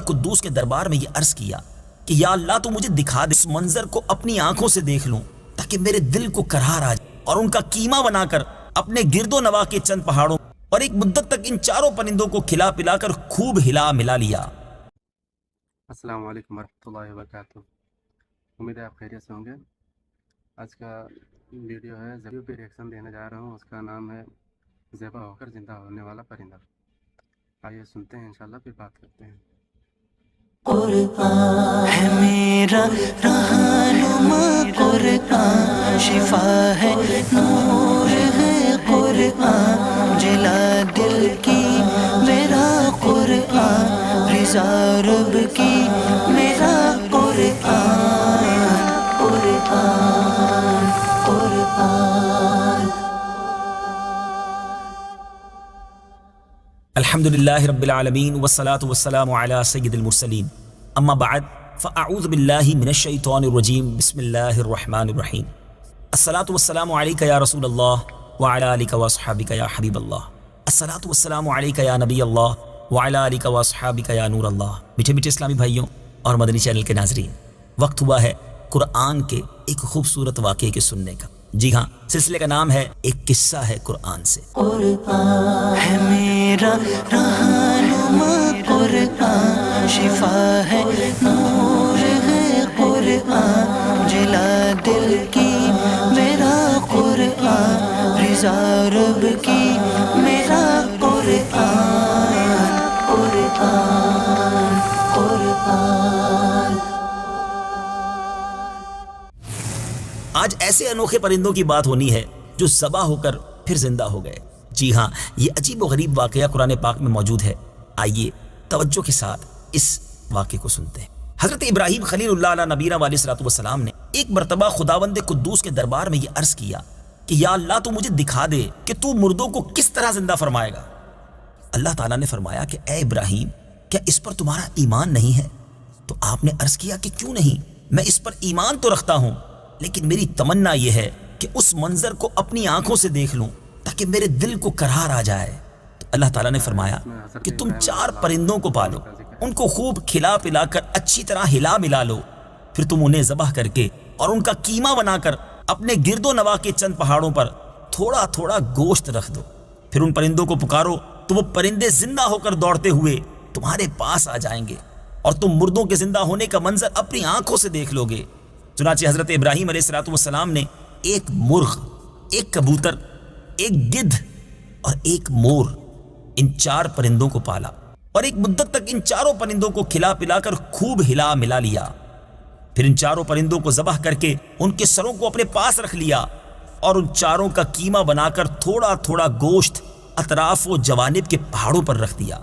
قدوس کے دربار میں یہ عرض کیا کہ یا اللہ تو مجھے دکھا دے اس منظر کو اپنی آنکھوں سے دیکھ لوں تاکہ میرے دل کو قرار آ جائے، اور ان کا کیما بنا کر اپنے گرد و نواح کے چند پہاڑوں اور ایک مدت تک ان چاروں پرندوں کو کھلا پلا کر خوب ہلا ملا لیا۔ السلام علیکم ورحمۃ اللہ وبرکاتہ۔ امید ہے آپ خیریت سے ہوں گے۔ آج کا ویڈیو ہے ویڈیو پہ ریئیکشن دینے جا رہا ہوں، اس کا نام ہے ذبح ہو کر زندہ ہونے والا پرندہ۔ آئیے سنتے ہیں، انشاءاللہ پھر بات کرتے ہیں۔ قرآن ہے میرا رہنما، قرآن شفا ہے، نور ہے قرآن، جلا دل کی میرا قرآن، رضا رب کی میرا قرآن، قرآن قرآن۔ الحمدللہ رب العالمین والصلاة والسلام علی سید المرسلین، اما بعد فاعوذ باللہ من الشیطان الرجیم، بسم اللہ الرحمن الرحیم۔ الصلاة والسلام علیکہ یا رسول اللہ وعلی آلکہ واصحابکہ یا حبیب اللہ، الصلاة والسلام علیکہ یا نبی اللہ وعلی آلکہ واصحابکہ یا نور اللہ۔ میٹھے میٹھے اسلامی بھائیوں اور مدنی چینل کے ناظرین، وقت ہوا ہے قرآن کے ایک خوبصورت واقعے کے سننے کا۔ جی ہاں، سلسلے کا نام ہے ایک قصہ ہے قرآن سے۔ قرآن ہے میرا رہنما، قرآن شفا ہے، نور ہے قرآن، جلا دل کی میرا قرآن، رضا رب کی میرا قرآن، قرآن قرآن۔ آج ایسے انوکھے پرندوں کی بات ہونی ہے جو ذبح ہو کر پھر زندہ ہو گئے۔ جی ہاں، یہ عجیب و غریب واقعہ قرآن پاک میں موجود ہے۔ آئیے توجہ کے ساتھ اس واقعے کو سنتے ہیں۔ حضرت ابراہیم خلیل اللہ علیہ نبینا علیہ الصلوۃ والسلام نے ایک مرتبہ خداوند قدوس کے دربار میں یہ عرض کیا کہ یا اللہ تو مجھے دکھا دے کہ تو مردوں کو کس طرح زندہ فرمائے گا۔ اللہ تعالیٰ نے فرمایا کہ اے ابراہیم، کیا اس پر تمہارا ایمان نہیں ہے؟ تو آپ نے عرض کیا کہ کیوں نہیں، میں اس پر ایمان تو رکھتا ہوں، لیکن میری تمنا یہ ہے کہ اس منظر کو اپنی آنکھوں سے دیکھ لوں تاکہ میرے دل کو قرار آ جائے۔ تو اللہ تعالیٰ نے فرمایا کہ تم 4 پرندوں کو پالو، ان کو خوب کھلا پلا کر اچھی طرح ہلا ملا لو، پھر تم انہیں ذبح کر کے اور ان کا کیما بنا کر اپنے گرد و نواح کے چند پہاڑوں پر تھوڑا تھوڑا گوشت رکھ دو، پھر ان پرندوں کو پکارو تو وہ پرندے زندہ ہو کر دوڑتے ہوئے تمہارے پاس آ جائیں گے، اور تم مردوں کے زندہ ہونے کا منظر اپنی آنکھوں سے دیکھ لو گے۔ چنانچہ حضرت ابراہیم علیہ الصلوۃ والسلام نے ایک مرغ، ایک کبوتر، ایک گدھ اور ایک مور، ان 4 پرندوں کو پالا، اور ایک مدت تک ان چاروں پرندوں کو کھلا پلا کر خوب ہلا ملا لیا۔ پھر ان 4 پرندوں کو ذبح کر کے ان کے سروں کو اپنے پاس رکھ لیا، اور ان 4 کا کیما بنا کر تھوڑا تھوڑا گوشت اطراف و جوانب کے پہاڑوں پر رکھ دیا،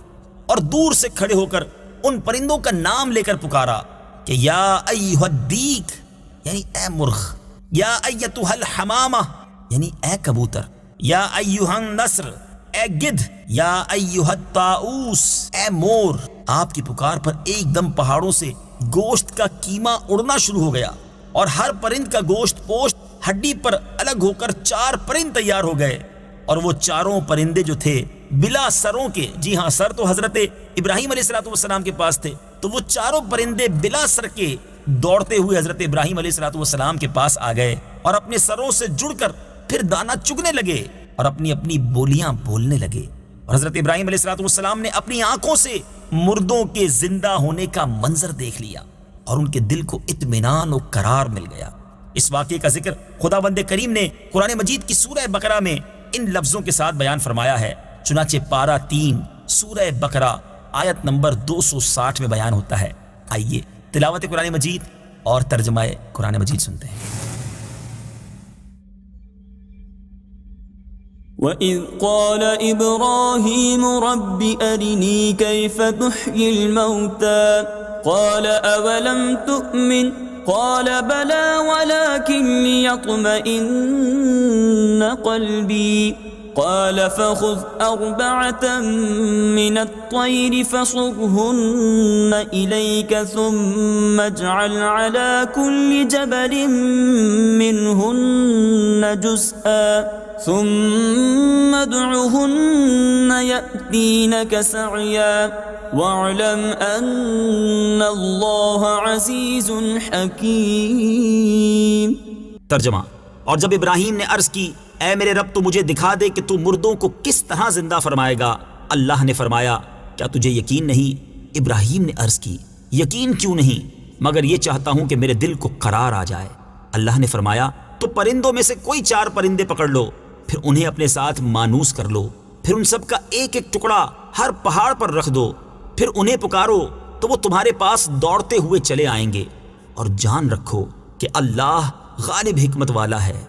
اور دور سے کھڑے ہو کر ان پرندوں کا نام لے کر پکارا کہ یا ایھا الدیک، یعنی اے مرغ، یا ایتھا الحمامہ، یعنی اے کبوتر، یا ایھا النسر، اے گدھ، یا ایھا الطاؤس، اے مور۔ آپ کی پکار پر ایک دم پہاڑوں سے گوشت کا کیما اڑنا شروع ہو گیا، اور ہر پرند کا گوشت پوشت ہڈی پر الگ ہو کر 4 پرند تیار ہو گئے، اور وہ 4 پرندے جو تھے بلا سروں کے، جی ہاں، سر تو حضرت ابراہیم علیہ الصلوۃ والسلام کے پاس تھے، تو وہ 4 پرندے بلا سر کے دوڑتے ہوئے حضرت ابراہیم علیہ الصلوۃ والسلام کے پاس آ گئے، اور اپنے سروں سے جڑ کر پھر دانہ چگنے لگے اور اپنی اپنی بولیاں بولنے لگے، اور حضرت ابراہیم علیہ الصلوۃ والسلام نے اپنی آنکھوں سے مردوں کے زندہ ہونے کا منظر دیکھ لیا، اور ان کے دل کو اطمینان و قرار مل گیا۔ اس واقعے کا ذکر خداوند کریم نے قرآن مجید کی سورہ بقرہ میں ان لفظوں کے ساتھ بیان فرمایا ہے۔ چنانچہ پارہ 3 سورہ بقرہ آیت نمبر 260 میں بیان ہوتا ہے۔ آئیے تلاوت قرآن مجید اور ترجمہ قرآن مجید سنتے ہیں۔ وَإِذْ قَالَ إِبْرَاهِيمُ رَبِّ أَرِنِي كَيْفَ تُحْيِي الْمَوْتَى قَالَ أَوَلَمْ تُؤْمِنْ قَالَ بَلَى وَلَكِنْ لِيَطْمَئِنَّ قَلْبِي قال فخذ 4 من الطير فصرهن إليك ثم اجعل على كل جبل منهن جزءا ثم ادعهن يأتينك سعيا واعلم ان اللہ عزیز حکیم. ترجمہ: اور جب ابراہیم نے عرض کی اے میرے رب تو مجھے دکھا دے کہ تو مردوں کو کس طرح زندہ فرمائے گا، اللہ نے فرمایا کیا تجھے یقین نہیں؟ ابراہیم نے عرض کی یقین کیوں نہیں، مگر یہ چاہتا ہوں کہ میرے دل کو قرار آ جائے. اللہ نے فرمایا تو پرندوں میں سے کوئی 4 پرندے پکڑ لو، پھر انہیں اپنے ساتھ مانوس کر لو، پھر ان سب کا ایک ایک ٹکڑا ہر پہاڑ پر رکھ دو، پھر انہیں پکارو تو وہ تمہارے پاس دوڑتے ہوئے چلے آئیں گے، اور جان رکھو کہ اللہ غالب حکمت والا ہے.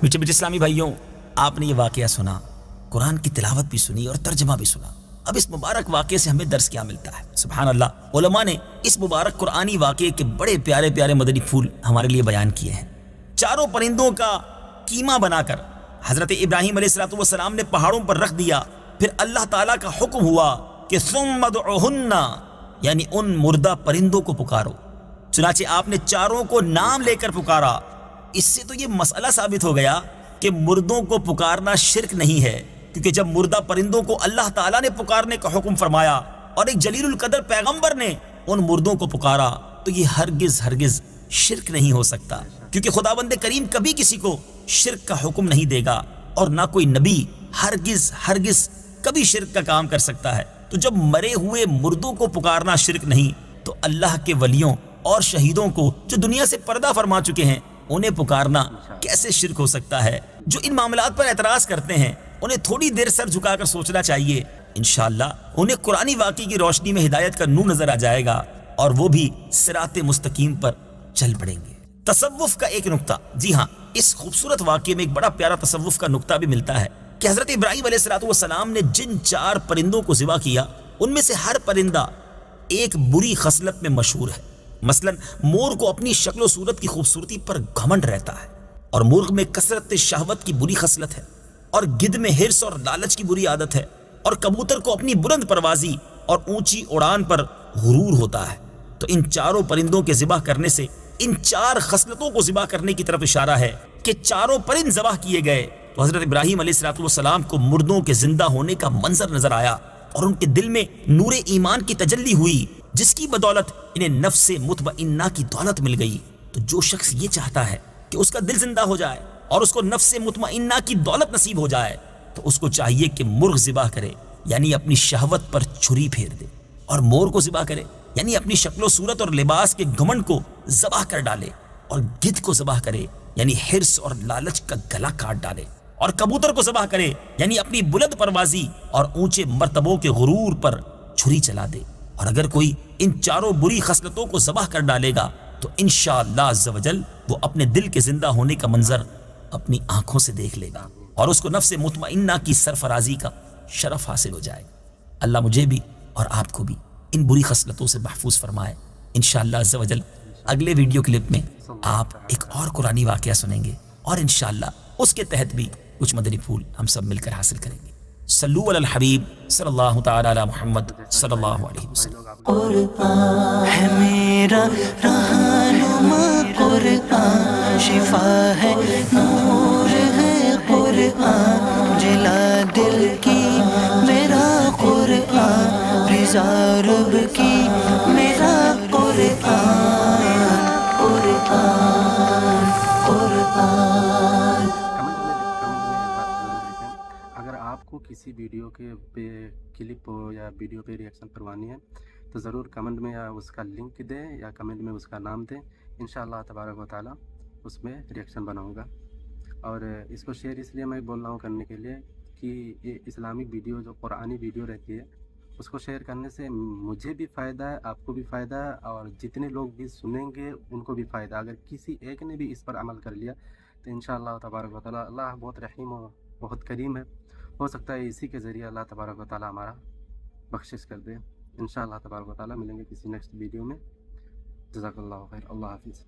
میٹھے میٹھے اسلامی بھائیوں، آپ نے یہ واقعہ سنا، قرآن کی تلاوت بھی سنی اور ترجمہ بھی سنا. اب اس مبارک واقعے سے ہمیں درس کیا ملتا ہے؟ سبحان اللہ، علماء نے اس مبارک قرآنی واقعے کے بڑے پیارے پیارے مدنی پھول ہمارے لیے بیان کیے ہیں. 4 پرندوں کا کیما بنا کر حضرت ابراہیم علیہ السلام نے پہاڑوں پر رکھ دیا. پھر اللہ تعالیٰ کا حکم ہوا کہ ثم ادعوہن، یعنی ان مردہ پرندوں کو پکارو. چنانچہ آپ نے 4 کو نام لے کر پکارا. اس سے تو یہ مسئلہ ثابت ہو گیا کہ مردوں کو پکارنا شرک نہیں ہے، کیونکہ جب مردہ پرندوں کو اللہ تعالیٰ نے پکارنے کا حکم فرمایا اور ایک جلیل القدر پیغمبر نے ان مردوں کو پکارا تو یہ ہرگز شرک نہیں ہو سکتا، کیونکہ خداوند کریم کبھی کسی کو شرک کا حکم نہیں دے گا، اور نہ کوئی نبی ہرگز کبھی شرک کا کام کر سکتا ہے. تو جب مرے ہوئے مردوں کو پکارنا شرک نہیں تو اللہ کے ولیوں اور شہیدوں کو جو دنیا سے پردہ فرما چکے ہیں انہیں پکارنا کیسے شرک ہو سکتا ہے؟ جو ان معاملات پر اعتراض کرتے ہیں انہیں تھوڑی دیر سر جھکا کر سوچنا چاہیے. انشاءاللہ انہیں قرآنی واقعے کی روشنی میں ہدایت کا نور نظر آ جائے گا اور وہ بھی صراط مستقیم پر چل پڑیں گے. تصوف کا ایک نقطہ، جی ہاں، اس خوبصورت واقعے میں ایک بڑا پیارا تصوف کا نقطہ بھی ملتا ہے کہ حضرت ابراہیم علیہ السلام نے جن 4 پرندوں کو ذبح کیا ان میں سے ہر پرندہ ایک بری خصلت میں مشہور ہے. مثلا مور کو اپنی شکل و صورت کی خوبصورتی پر گھمنڈ رہتا ہے، اور مرغ میں کثرت شہوت کی بری خصلت ہے، اور گدھ میں حرص اور لالچ کی بری عادت ہے، اور کبوتر کو اپنی بلند پروازی اور اونچی اڑان پر غرور ہوتا ہے. تو ان 4 پرندوں کے ذبح کرنے سے ان 4 خصلتوں کو ذبح کرنے کی طرف اشارہ ہے کہ 4 پرند ذبح کیے گئے تو حضرت ابراہیم علیہ السلام کو مردوں کے زندہ ہونے کا منظر نظر آیا، اور ان کے دل میں نور ایمان کی تجلی ہوئی، جس کی بدولت انہیں نفس مطمئنہ کی دولت مل گئی. تو جو شخص یہ چاہتا ہے کہ اس کا دل زندہ ہو جائے اور اس کو نفس مطمئنہ کی دولت نصیب ہو جائے تو اس کو چاہیے کہ مرغ ذبح کرے، یعنی اپنی شہوت پر چھری پھیر دے، اور مور کو ذبح کرے، یعنی اپنی شکل و صورت اور لباس کے گھمنڈ کو ذبح کر ڈالے، اور گدھ کو ذبح کرے، یعنی حرص اور لالچ کا گلا کاٹ ڈالے، اور کبوتر کو ذبح کرے، یعنی اپنی بلند پروازی اور اونچے مرتبوں کے غرور پر چھری چلا دے. اور اگر کوئی ان 4 بری خصلتوں کو ذبح کر ڈالے گا تو انشاءاللہ عز و جل وہ اپنے دل کے زندہ ہونے کا منظر اپنی آنکھوں سے دیکھ لے گا، اور اس کو نفس مطمئنہ کی سرفرازی کا شرف حاصل ہو جائے گا. اللہ مجھے بھی اور آپ کو بھی ان بری خصلتوں سے محفوظ فرمائے. انشاءاللہ عز و جل اگلے ویڈیو کلپ میں آپ ایک اور قرآنی واقعہ سنیں گے، اور انشاءاللہ اس کے تحت بھی کچھ مدنی پھول ہم سب مل کر حاصل کریں گے. صلو علی الحبیب صلی اللہ تعالی علی محمد صلی اللہ علیہ وسلم. قرآن ہے میرا رہنما، قرآن شفا ہے، نور ہے قرآن، جلا دل کی میرا قرآن، رضا رب کی میرا قرآن، قرآن قرآن. اگر آپ کو کسی ویڈیو کے پہ کلپ یا ویڈیو پہ ریئیکشن کروانی ہے تو ضرور کمنٹ میں یا اس کا لنک دیں یا کمنٹ میں اس کا نام دیں. انشاءاللہ تبارک و تعالی اس میں ریئیکشن بناؤں گا. اور اس کو شیئر اس لیے میں بول رہا ہوں کرنے کے لیے کہ یہ اسلامک ویڈیو جو قرآنی ویڈیو رہتی ہے اس کو شیئر کرنے سے مجھے بھی فائدہ ہے، آپ کو بھی فائدہ ہے، اور جتنے لوگ بھی سنیں گے ان کو بھی فائدہ. اگر کسی ایک نے بھی اس پر عمل کر لیا تو انشاءاللہ تبارک و تعالی اللہ بہت رحیم و بہت کریم ہے، ہو سکتا ہے اسی کے ذریعے اللہ تبارک و تعالی ہمارا بخشش کر دے. انشاءاللہ تبارک و تعالی ملیں گے کسی نیکسٹ ویڈیو میں. جزاک اللہ خیر. اللہ حافظ.